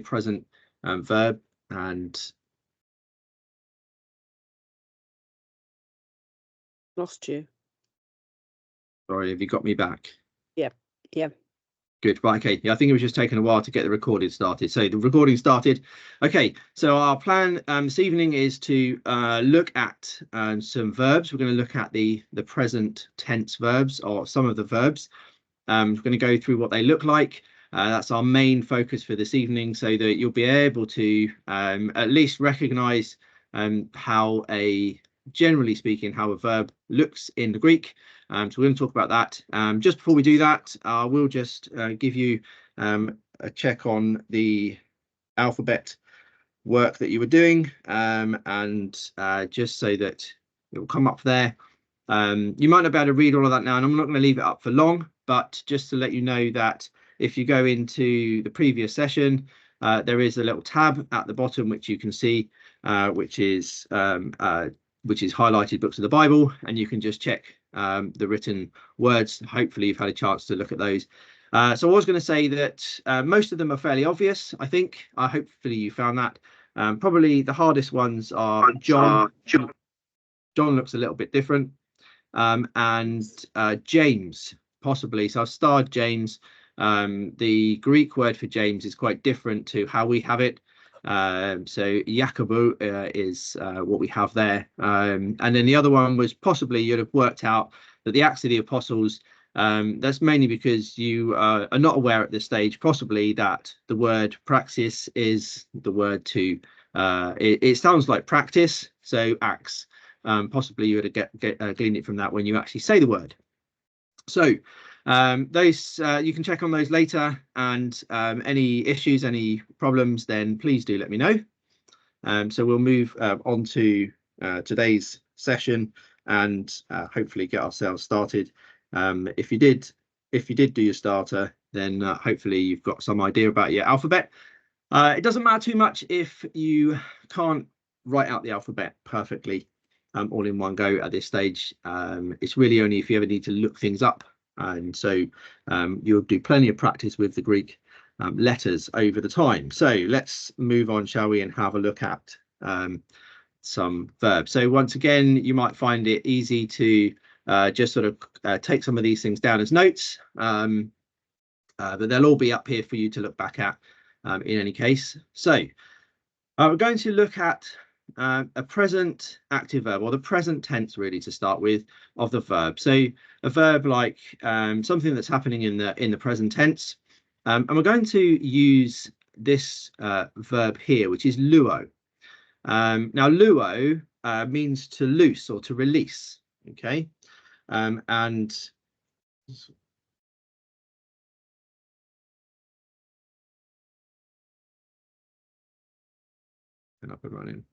present verb. And lost you. Sorry, have you got me back? Yeah. Good. Right. Okay. Yeah, I think it was just taking a while to get the recording started. So the recording started. Okay. So our plan this evening is to look at some verbs. We're going to look at the present tense verbs, or some of the verbs. We're going to go through what they look like. That's our main focus for this evening, so that you'll be able to at least recognize how generally speaking, how a verb looks in the Greek. So we're going to talk about that. Just before we do that, I will just give you a check on the alphabet work that you were doing, and just so that it will come up there. You might not be able to read all of that now, and I'm not going to leave it up for long, but just to let you know that if you go into the previous session, there is a little tab at the bottom which you can see, which is highlighted books of the Bible, and you can just check the written words. Hopefully you've had a chance to look at those. So I was going to say that most of them are fairly obvious, I think. Hopefully you found that. Probably the hardest ones are John. John looks a little bit different. And James, possibly. So I've starred James. The Greek word for James is quite different to how we have it. So Jacobo is what we have there. And then the other one was possibly you'd have worked out that the Acts of the Apostles, that's mainly because you are not aware at this stage, possibly, that the word praxis is the word to, it sounds like practice, so acts. Possibly you would have gleaned it from that when you actually say the word. So those you can check on those later, and any issues, any problems, then please do let me know. So we'll move on to today's session and hopefully get ourselves started. If you did do your starter, then hopefully you've got some idea about your alphabet. It doesn't matter too much if you can't write out the alphabet perfectly all in one go at this stage. It's really only if you ever need to look things up, and so you'll do plenty of practice with the Greek letters over the time. So let's move on, shall we, and have a look at some verbs. So once again, you might find it easy to just sort of take some of these things down as notes, but they'll all be up here for you to look back at in any case. So we're going to look at a present active verb, or the present tense, really, to start with, of the verb. So a verb like something that's happening in the present tense, and we're going to use this verb here, which is luo. Now luo means to loose or to release. Okay, and up and running.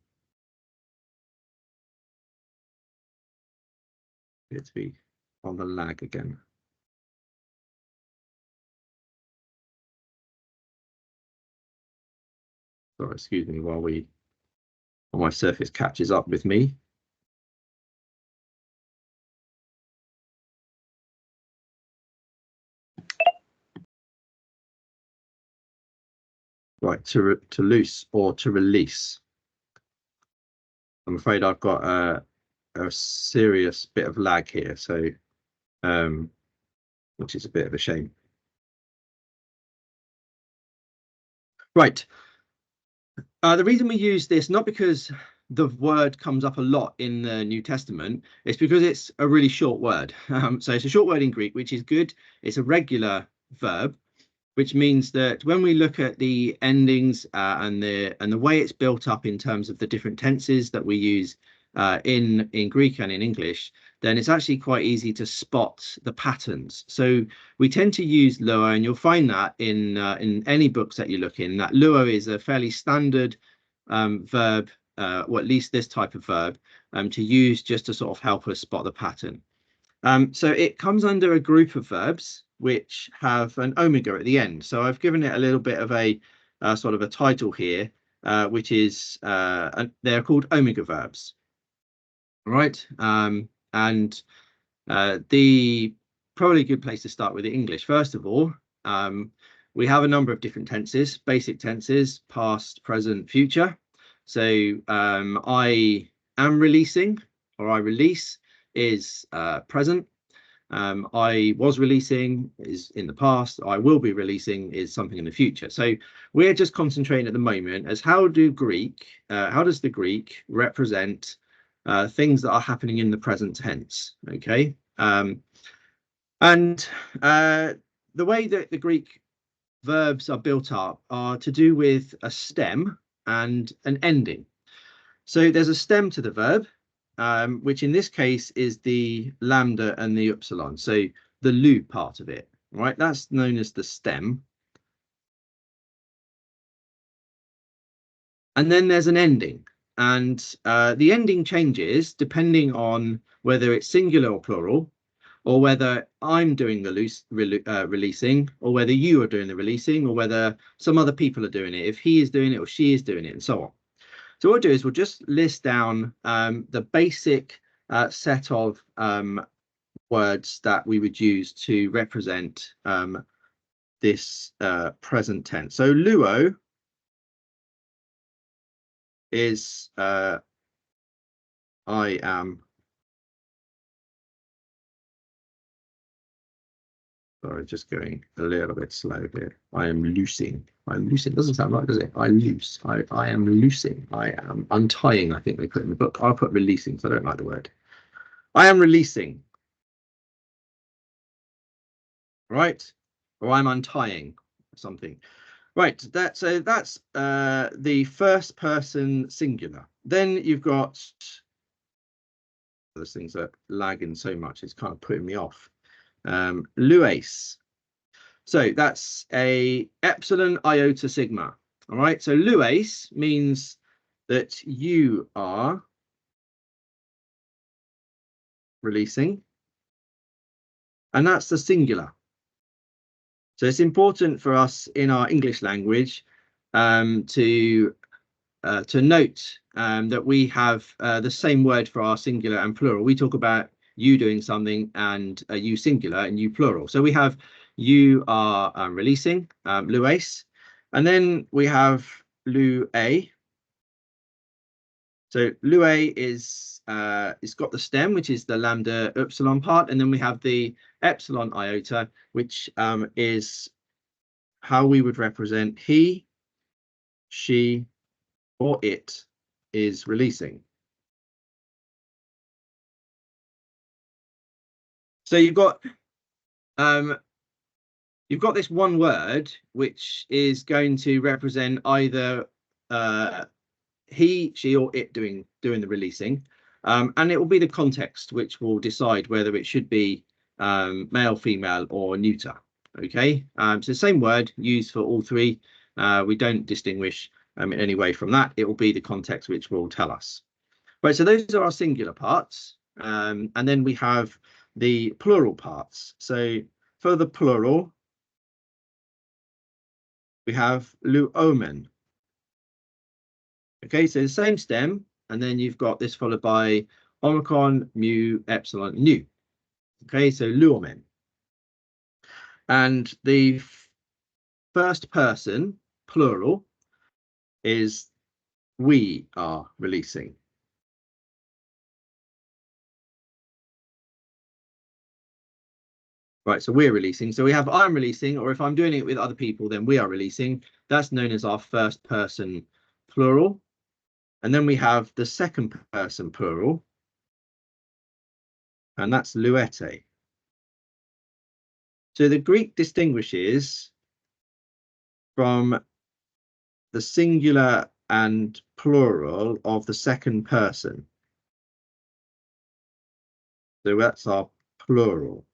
Appear to be on the lag again. Sorry, excuse me while my Surface catches up with me. Right, to loose or to release. I'm afraid I've got a serious bit of lag here, so which is a bit of a shame. Right. The reason we use this, not because the word comes up a lot in the New Testament, it's because it's a really short word. So it's a short word in Greek, which is good. It's a regular verb, which means that when we look at the endings and the way it's built up in terms of the different tenses that we use in Greek and in English, then it's actually quite easy to spot the patterns. So we tend to use luo, and you'll find that in any books that you look in, that luo is a fairly standard verb, or at least this type of verb, to use just to sort of help us spot the pattern. So it comes under a group of verbs which have an omega at the end. So I've given it a little bit of a sort of a title here, which is they're called omega verbs. Right, and the probably a good place to start with the English. First of all, we have a number of different tenses, basic tenses, past, present, future. So I am releasing, or I release, is present. I was releasing is in the past. I will be releasing is something in the future. So we're just concentrating at the moment as how does the Greek represent things that are happening in the present tense? Okay, and the way that the Greek verbs are built up are to do with a stem and an ending. So there's a stem to the verb, which in this case is the lambda and the upsilon. So the lu part of it, right? That's known as the stem. And then there's an ending. And the ending changes depending on whether it's singular or plural, or whether I'm doing the releasing, or whether you are doing the releasing, or whether some other people are doing it, if he is doing it or she is doing it, and so on. So what we'll do is we'll just list down the basic set of words that we would use to represent this present tense. So luo is I am. Sorry, just going a little bit slow here. I am loosing. I'm loosing. Doesn't sound right, does it? I loose. I am loosing. I am untying. I think they put in the book. I'll put releasing, so I don't like the word. I am releasing. Right? Or I'm untying something. Right. That's the first person singular. Then you've got those things that lagging so much. It's kind of putting me off. Luace. So that's a epsilon iota sigma. All right. So luace means that you are releasing, and that's the singular. So it's important for us in our English language to note that we have the same word for our singular and plural. We talk about you doing something and you singular and you plural. So we have you are releasing, luace, and then we have lua. So lua is it's got the stem, which is the lambda upsilon part, and then we have the epsilon iota, which is how we would represent he, she, or it is releasing. So you've got this one word which is going to represent either he, she, or it doing the releasing, and it will be the context which will decide whether it should be male, female, or neuter. Okay, so same word used for all three. We don't distinguish in any way from that. It will be the context which will tell us. Right, so those are our singular parts, and then we have the plural parts. So for the plural, we have luomen. Okay, so the same stem, and then you've got this followed by omicron, mu, epsilon, nu. Okay, so luomen. And the first person, plural, is we are releasing. Right, so we're releasing. So we have I'm releasing, or if I'm doing it with other people, then we are releasing. That's known as our first person plural. And then we have the second person plural, and that's luete. So the Greek distinguishes from the singular and plural of the second person. So that's our plural.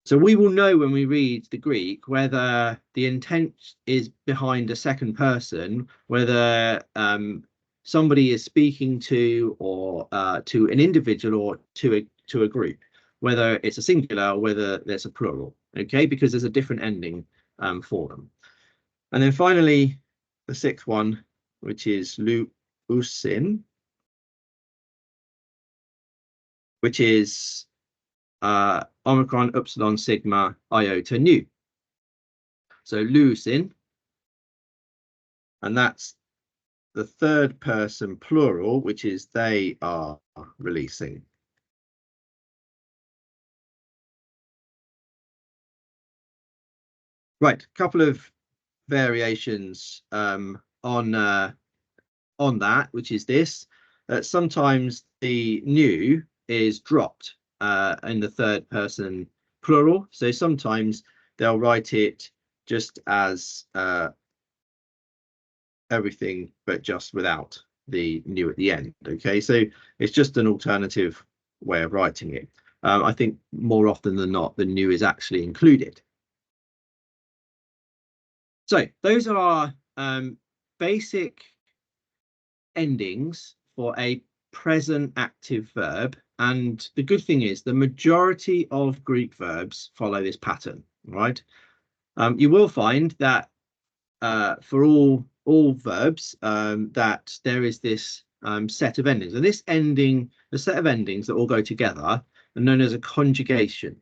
So we will know when we read the Greek whether the intent is behind a second person, whether somebody is speaking to or to an individual or to a group, whether it's a singular or whether there's a plural. Okay, because there's a different ending for them. And then finally, the sixth one, which is luusin, which is omicron, upsilon, sigma, iota, nu. So loosin, and that's the third person plural, which is they are releasing. Right, a couple of variations on that, which is this. Sometimes the new is dropped in the third person plural. So sometimes they'll write it just as everything, but just without the new at the end. Okay, so it's just an alternative way of writing it. I think more often than not, the new is actually included. So those are our basic endings for a present active verb. And the good thing is the majority of Greek verbs follow this pattern, right? You will find that for all verbs that there is this set of endings, and this ending, the set of endings that all go together, are known as a conjugation.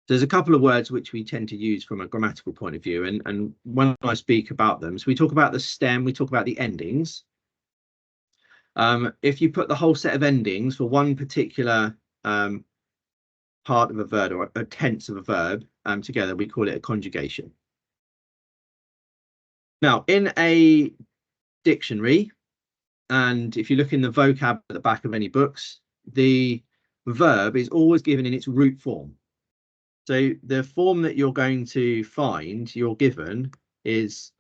There's a couple of words which we tend to use from a grammatical point of view, and when I speak about them, so we talk about the stem, we talk about the endings. If you put the whole set of endings for one particular part of a verb or a tense of a verb together, we call it a conjugation. Now, in a dictionary, and if you look in the vocab at the back of any books, the verb is always given in its root form. So the form that you're going to find you're given is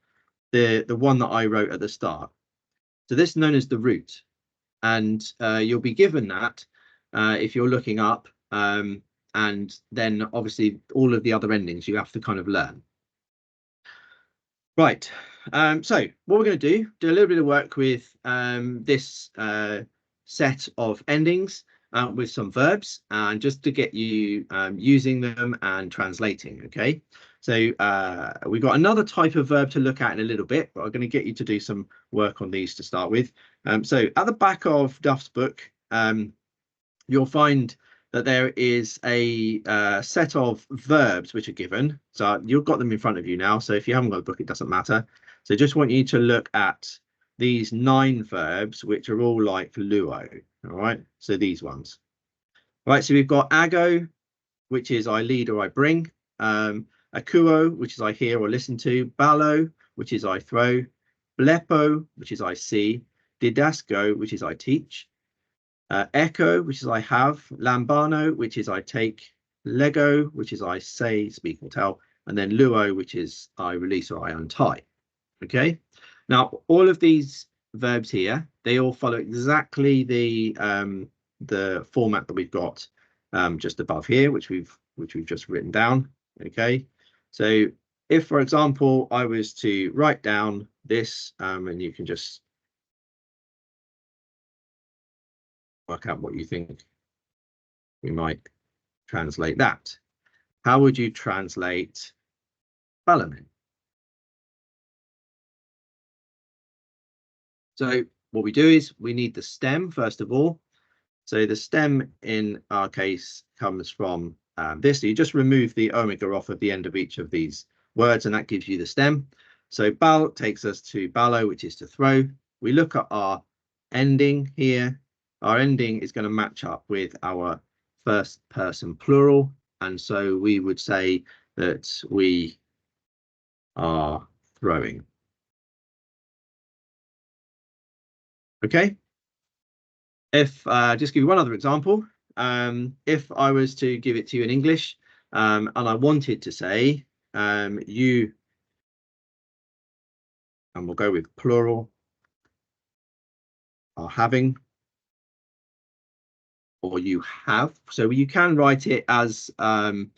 the one that I wrote at the start. So this is known as the root, and you'll be given that if you're looking up, and then obviously all of the other endings you have to kind of learn. Right, so what we're going to do a little bit of work with this set of endings with some verbs, and just to get you using them and translating. Okay, so we've got another type of verb to look at in a little bit, but I'm going to get you to do some work on these to start with. So at the back of Duff's book, you'll find that there is a set of verbs which are given. So you've got them in front of you now. So if you haven't got a book, it doesn't matter. So just want you to look at these 9 verbs, which are all like luo. All right, so these ones. All right, so we've got ago, which is I lead or I bring. Akuo, which is I hear or listen to. Balo, which is I throw. Blepo, which is I see. Didasco, which is I teach. Echo, which is I have. Lambano, which is I take. Lego, which is I say, speak or tell. And then luo, which is I release or I untie. Okay, now all of these verbs here, they all follow exactly the format that we've got just above here, which we've just written down. Okay, so if, for example, I was to write down this, and you can just work out what you think we might translate that. How would you translate Balamin? So what we do is we need the stem first of all. So the stem in our case comes from this. So you just remove the omega off of the end of each of these words, and that gives you the stem. So bal takes us to balo, which is to throw. We look at our ending here. Our ending is going to match up with our first person plural, and so we would say that we are throwing. Okay, if just give you one other example, if I was to give it to you in English, and I wanted to say you, and we'll go with plural, are having, or you have. So you can write it as in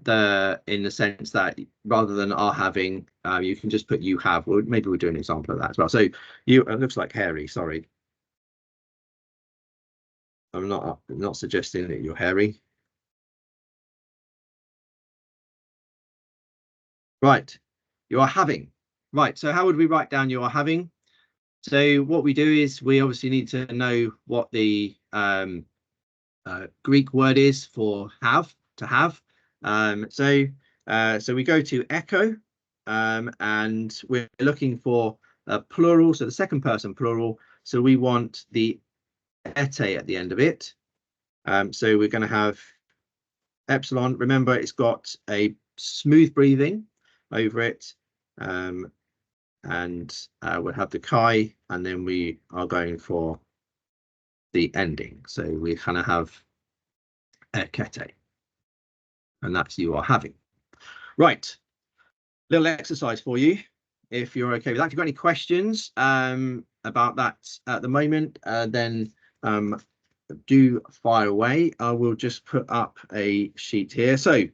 the sense that rather than are having, you can just put you have. Well, maybe we'll do an example of that as well. So you, it looks like hairy, sorry. I'm not suggesting that you're hairy. Right, you are having. Right, so how would we write down you are having? So what we do is we obviously need to know what the Greek word is for have, to have. So So we go to echo, and we're looking for a plural, so the second person plural. So we want the ete at the end of it. So we're going to have epsilon. Remember, it's got a smooth breathing over it. And we'll have the chi, and then we are going for the ending. So we kind of have ekete, and that's you are having. Right, little exercise for you, if you're okay with that. If you've got any questions about that at the moment, then do fire away. I will just put up a sheet here. So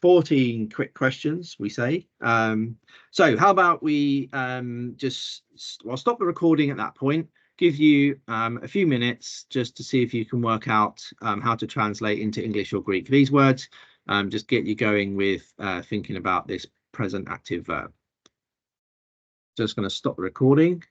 14 quick questions, we say. So how about we I'll stop the recording at that point, give you a few minutes just to see if you can work out how to translate into English or Greek these words. Just get you going with thinking about this present active verb. Just going to stop the recording.